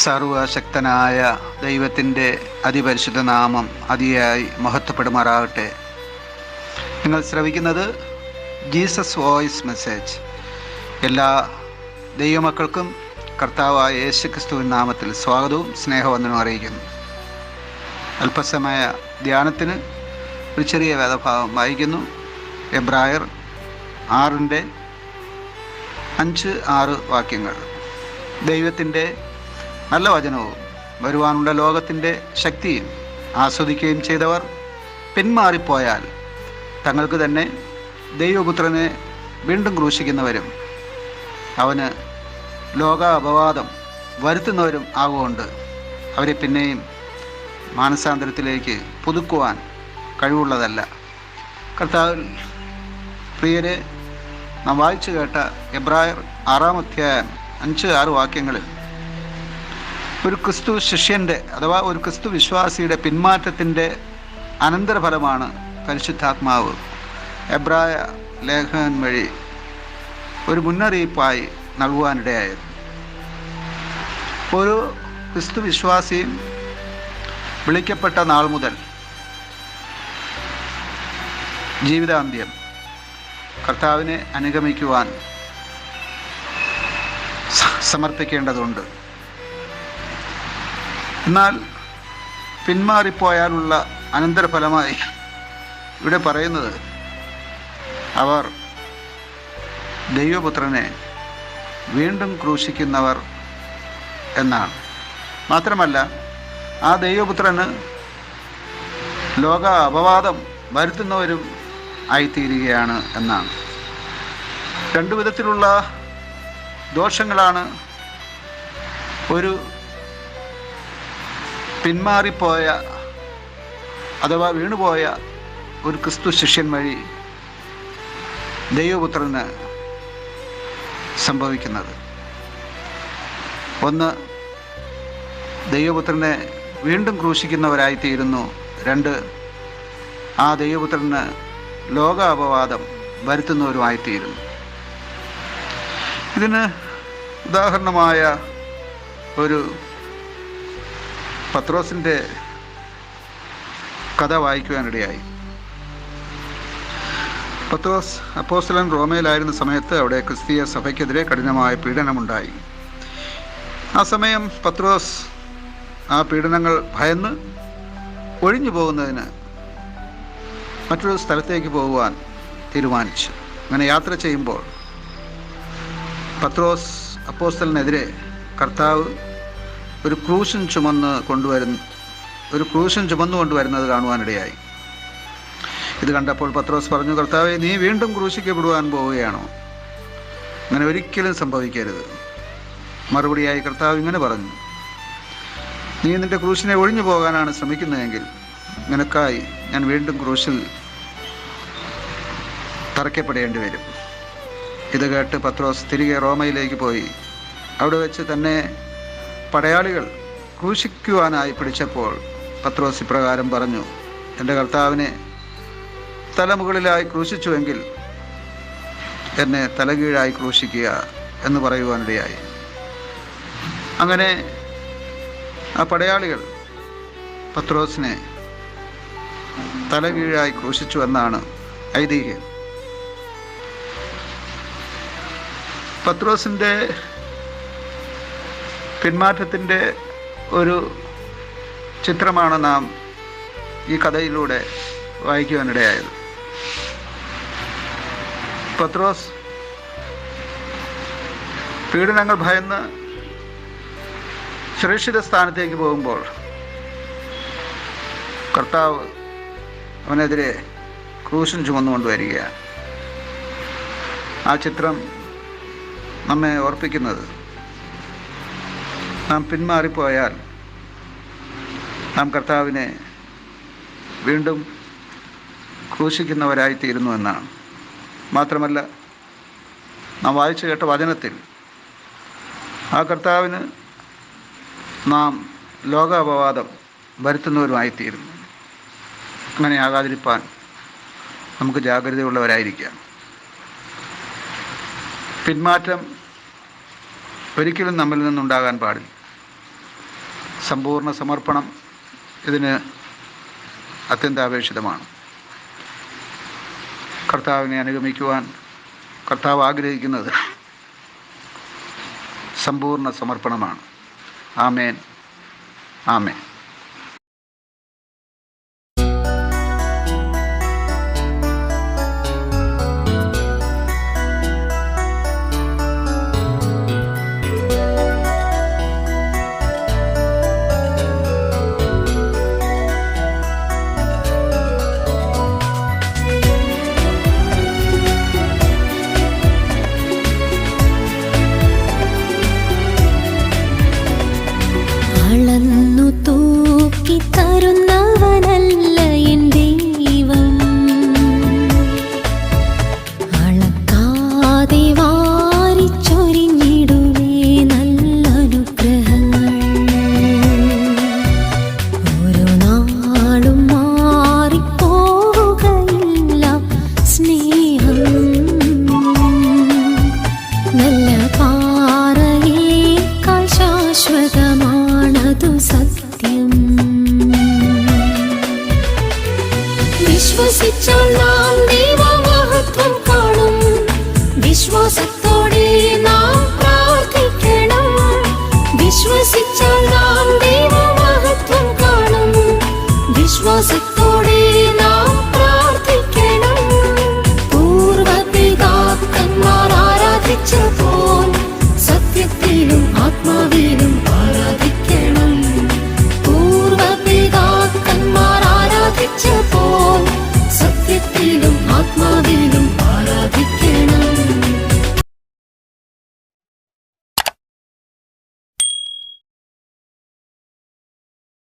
സർവശക്തനായ ദൈവത്തിൻ്റെ അതിപരിശുദ്ധ നാമം അതിയായി മഹത്വപ്പെടുമാറാകട്ടെ. നിങ്ങൾ ശ്രവിക്കുന്നത് ജീസസ് വോയിസ് മെസ്സേജ്. എല്ലാ ദൈവമക്കൾക്കും കർത്താവായ യേശുക്രിസ്തുവിൻ നാമത്തിൽ സ്വാഗതവും സ്നേഹവന്ദനവും അറിയിക്കുന്നു. അല്പസമയ ധ്യാനത്തിന് ഒരു ചെറിയ വേദഭാഗം വായിക്കുന്നു. എബ്രായർ 6:5-6 വാക്യങ്ങൾ. ദൈവത്തിൻ്റെ നല്ല വചനവും വരുവാനുള്ള ലോകത്തിൻ്റെ ശക്തിയും ആസ്വദിക്കുകയും ചെയ്തവർ പിന്മാറിപ്പോയാൽ തങ്ങൾക്ക് തന്നെ ദൈവപുത്രനെ വീണ്ടും ക്രൂശിക്കുന്നവരും അവന് ലോകാപവാദം വരുത്തുന്നവരും ആകുകൊണ്ട് അവരെ പിന്നെയും മാനസാന്തരത്തിലേക്ക് പുതുക്കുവാൻ കഴിവുള്ളതല്ല. കർത്താവിൽ പ്രിയരെ, നാം വായിച്ചു കേട്ട എബ്രായർ 6:5-6 വാക്യങ്ങളിൽ ഒരു ക്രിസ്തു ശിഷ്യൻ്റെ അഥവാ ഒരു ക്രിസ്തു വിശ്വാസിയുടെ പിന്മാറ്റത്തിൻ്റെ അനന്തരഫലമാണ് പരിശുദ്ധാത്മാവ് എബ്രായ ലേഖകൻ വഴി ഒരു മുന്നറിയിപ്പായി നൽകുവാനിടയായത്. ഒരു ക്രിസ്തു വിശ്വാസിയും വിളിക്കപ്പെട്ട നാൾ മുതൽ ജീവിതാന്ത്യം കർത്താവിനെ അനുഗമിക്കുവാൻ സമർപ്പിക്കേണ്ടതുണ്ട്. എന്നാൽ പിന്മാറിപ്പോയാലുള്ള അനന്തരഫലമായി ഇവിടെ പറയുന്നത് അവർ ദൈവപുത്രനെ വീണ്ടും ക്രൂശിക്കുന്നവർ എന്നാണ്. മാത്രമല്ല, ആ ദൈവപുത്രന് ലോക അപവാദം വരുത്തുന്നവരും ആയിത്തീരുകയാണ് എന്നാണ്. രണ്ടു വിധത്തിലുള്ള ദോഷങ്ങളാണ് ഒരു പിന്മാറിപ്പോയ അഥവാ വീണുപോയ ഒരു ക്രിസ്തു ശിഷ്യൻ വഴി ദൈവപുത്രന് സംഭവിക്കുന്നത്. ഒന്ന്, ദൈവപുത്രനെ വീണ്ടും ക്രൂശിക്കുന്നവരായിത്തീരുന്നു. രണ്ട്, ആ ദൈവപുത്രന് ലോകാപവാദം വരുത്തുന്നവരുമായിത്തീരുന്നു. ഇതിന് ഉദാഹരണമായ ഒരു പത്രോസിൻ്റെ കഥ വായിക്കുവാനിടയായി. പത്രോസ് അപ്പോസ്തലൻ റോമയിലായിരുന്ന സമയത്ത് അവിടെ ക്രിസ്തീയ സഭയ്ക്കെതിരെ കഠിനമായ പീഡനമുണ്ടായി. ആ സമയം പത്രോസ് ആ പീഡനങ്ങൾ ഭയന്ന് ഒഴിഞ്ഞു പോകുന്നതിന് മറ്റൊരു സ്ഥലത്തേക്ക് പോകുവാൻ തീരുമാനിച്ചു. അങ്ങനെ യാത്ര ചെയ്യുമ്പോൾ പത്രോസ് അപ്പോസ്തലനെതിരെ കർത്താവ് ഒരു ക്രൂശൻ ചുമന്നുകൊണ്ടുവരുന്നത് കാണുവാനിടയായി. ഇത് കണ്ടപ്പോൾ പത്രോസ് പറഞ്ഞു, കർത്താവേ, നീ വീണ്ടും ക്രൂശിക്കപ്പെടുവാൻ പോവുകയാണോ? അങ്ങനെ ഒരിക്കലും സംഭവിക്കരുത്. മറുപടിയായി കർത്താവ് ഇങ്ങനെ പറഞ്ഞു, നീ നിൻ്റെ ക്രൂശിനെ ഒഴിഞ്ഞു പോകാനാണ് ശ്രമിക്കുന്നതെങ്കിൽ നിനക്കായി ഞാൻ വീണ്ടും ക്രൂശിൽ തറയ്ക്കപ്പെടേണ്ടി വരും. ഇത് കേട്ട് പത്രോസ് തിരികെ റോമയിലേക്ക് പോയി. അവിടെ വെച്ച് തന്നെ പടയാളികൾ ക്രൂശിക്കുവാനായി പിടിച്ചപ്പോൾ പത്രോസ് ഇപ്രകാരം പറഞ്ഞു, എൻ്റെ കർത്താവിനെ തലമുകളിലായി ക്രൂശിച്ചുവെങ്കിൽ എന്നെ തലകീഴായി ക്രൂശിക്കുക എന്ന് പറയുവാനിടയായി. അങ്ങനെ ആ പടയാളികൾ പത്രോസിനെ തലകീഴായി ക്രൂശിച്ചു എന്നാണ് ഐതിഹ്യം. പത്രോസിൻ്റെ പിന്മാറ്റത്തിൻ്റെ ഒരു ചിത്രമാണ് നാം ഈ കഥയിലൂടെ വായിക്കുവാനിടയായത്. പത്രോസ് പീഡനങ്ങൾ ഭയന്ന് സുരക്ഷിത സ്ഥാനത്തേക്ക് പോകുമ്പോൾ കർത്താവ് അവനെതിരെ ക്രൂശൻ ചുമന്നുകൊണ്ടുവരികയാണ്. ആ ചിത്രം നമ്മെ ഓർപ്പിക്കുന്നത്, നാം പിന്മാറിപ്പോയാൽ നാം കർത്താവിനെ വീണ്ടും ക്രൂശിക്കുന്നവരായിത്തീരുന്നു എന്നാണ്. മാത്രമല്ല, നാം വായിച്ചു കേട്ട വചനത്തിൽ ആ കർത്താവിന് നാം ലോകാപവാദം വരുത്തുന്നവരുമായിത്തീരുന്നു. അങ്ങനെ ആകാതിരിപ്പാൻ നമുക്ക് ജാഗ്രതയുള്ളവരായിരിക്കാം. പിന്മാറ്റം ഒരിക്കലും നമ്മിൽ നിന്നുണ്ടാകാൻ പാടില്ല. സമ്പൂർണ്ണ സമർപ്പണം ഇതിന് അത്യന്താപേക്ഷിതമാണ്. കർത്താവിനെ അനുഗമിക്കുവാൻ കർത്താവ് ആഗ്രഹിക്കുന്നത് സമ്പൂർണ്ണ സമർപ്പണമാണ്. ആമേൻ, ആമേൻ. അളന്നു തൂക്കി തരുന്നവനല്ല എൻ ദൈവം, അളക്കാതെ വാരിച്ചൊരിഞ്ഞിടുവേ നല്ല അനുഗ്രഹങ്ങൾ. ഒരു നാളും മാറിപ്പോവുകയില്ല സ്നേഹം, നല്ല പാറയേക്കാൾ ശാശ്വതമാണതു സത്യം. വിശ്വസിച്ചാൽ